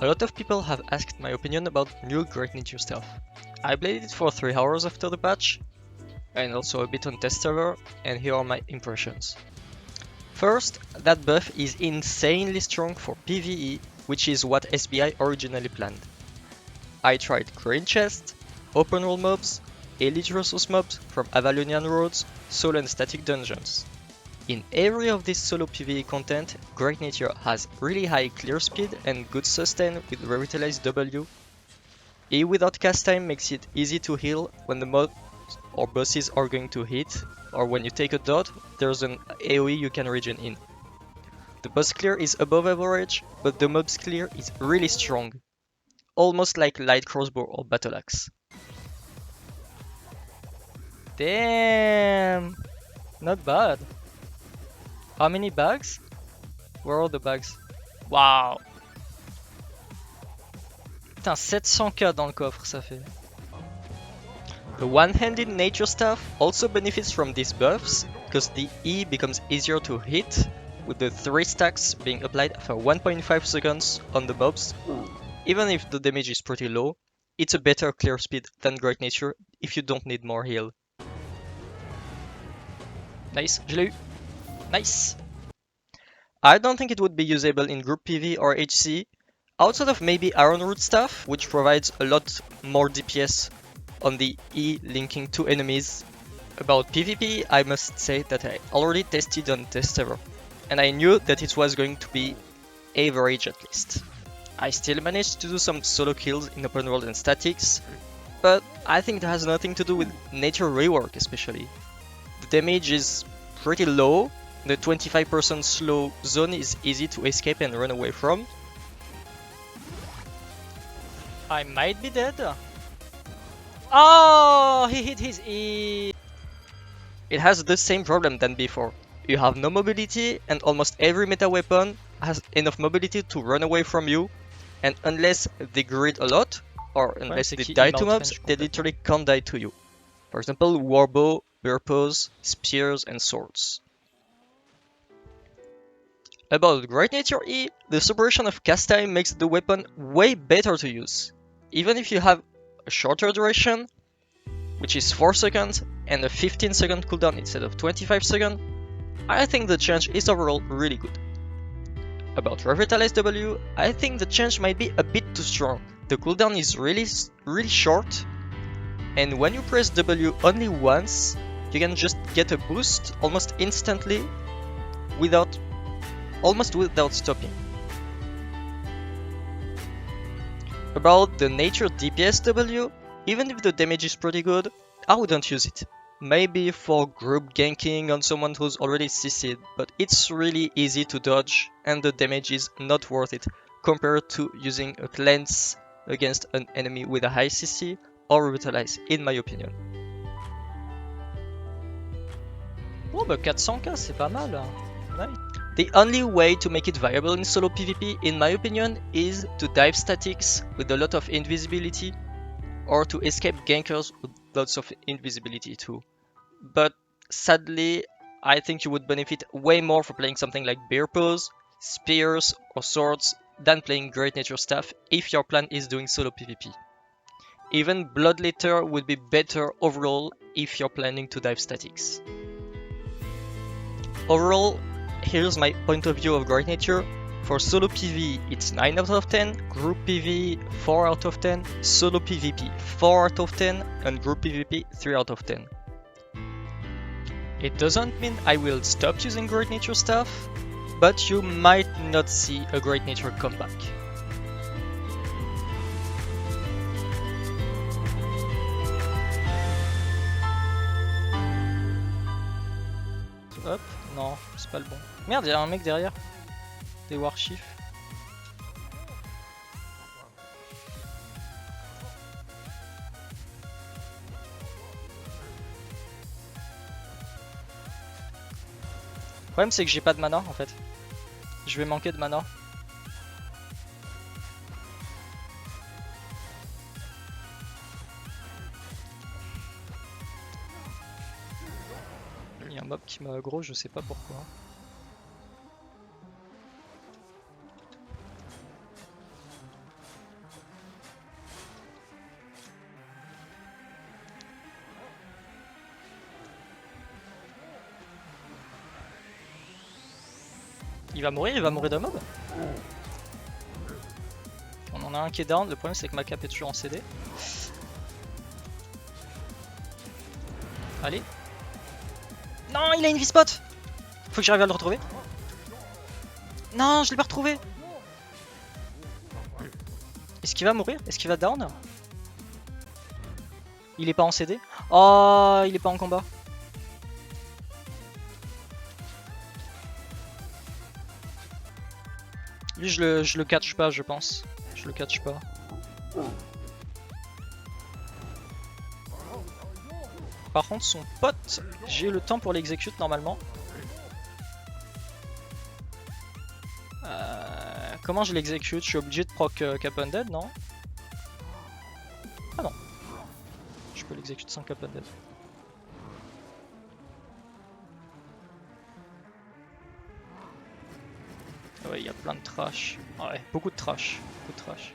A lot of people have asked my opinion about new Great Nature stuff. I played it for 3 hours after the patch, and also a bit on test server, and here are my impressions. First, that buff is insanely strong for PvE, which is what SBI originally planned. I tried Green Chest, Open World mobs, Elite Resource mobs from Avalonian Roads, solo and static dungeons. In every of this solo PvE content, Great Nature has really high clear speed and good sustain with revitalized W. E without cast time makes it easy to heal when the mobs or bosses are going to hit, or when you take a dot, there's an AoE you can regen in. The boss clear is above average, but the mobs clear is really strong, almost like light crossbow or battle axe. Damn! Not bad. How many bags? Where are the bags? Wow! Putain, 700k dans le coffre, ça fait. The one-handed nature staff also benefits from these buffs, because the E becomes easier to hit, with the 3 stacks being applied for 1.5 seconds on the mobs. Even if the damage is pretty low, it's a better clear speed than Great Nature if you don't need more heal. Nice, je l'ai eu. Nice! I don't think it would be usable in group PV or HC, outside of maybe Ironroot staff, which provides a lot more DPS on the E linking to enemies. About PvP, I must say that I already tested on test server, and I knew that it was going to be average at least. I still managed to do some solo kills in open world and statics, but I think it has nothing to do with nature rework especially. The damage is pretty low, the 25% slow zone is easy to escape and run away from. I might be dead. Oh, he hit his E. It has the same problem than before. You have no mobility and almost every meta weapon has enough mobility to run away from you, and unless they grid a lot, or unless they die to mobs, they literally can't die to you. For example, warbow, purpos, spears and swords. About Great Nature E, the suppression of cast time makes the weapon way better to use. Even if you have a shorter duration, which is 4 seconds, and a 15-second cooldown instead of 25 seconds, I think the change is overall really good. About Revitalized W, I think the change might be a bit too strong. The cooldown is really short, and when you press W only once, you can just get a boost almost instantly almost without stopping. About the nature DPS W, even if the damage is pretty good, I wouldn't use it. Maybe for group ganking on someone who's already CC'd, but it's really easy to dodge and the damage is not worth it compared to using a cleanse against an enemy with a high CC or revitalize, in my opinion. Oh bah 400k c'est pas mal, nice. The only way to make it viable in solo PvP, in my opinion, is to dive statics with a lot of invisibility, or to escape gankers with lots of invisibility too. But sadly, I think you would benefit way more for playing something like bear pose, spears or swords than playing Great Nature staff if your plan is doing solo PvP. Even Bloodletter would be better overall if you're planning to dive statics. Overall, here's my point of view of Great Nature. For solo PvE, it's 9 out of 10, group PvE 4 out of 10, solo PvP 4 out of 10, and group PvP 3 out of 10. It doesn't mean I will stop using Great Nature stuff, but you might not see a Great Nature comeback. Hop, non, c'est pas le bon. Merde, y'a un mec derrière. Des warchiefs. Le problème c'est que j'ai pas de mana en fait. Je vais manquer de mana. Il y a un mob qui m'a aggro, je sais pas pourquoi. « Il va mourir d'un mob. On en a un qui est down, le problème c'est que ma cap est toujours en CD. Allez. Non, il a une V-spot. Faut que j'arrive à le retrouver. Non, je l'ai pas retrouvé. Est-ce qu'il va mourir? Est-ce qu'il va down? Il est pas en CD? Oh, il est pas en combat. Lui, je le catch pas, je pense. Je le catch pas. Par contre, son pote, j'ai le temps pour l'exécute normalement. Comment je l'exécute? Je suis obligé de proc Cap Undead, non? Ah non. Je peux l'exécuter sans Cap Undead. Ouais, il y a plein de trash. Ouais, beaucoup de trash. Beaucoup de trash.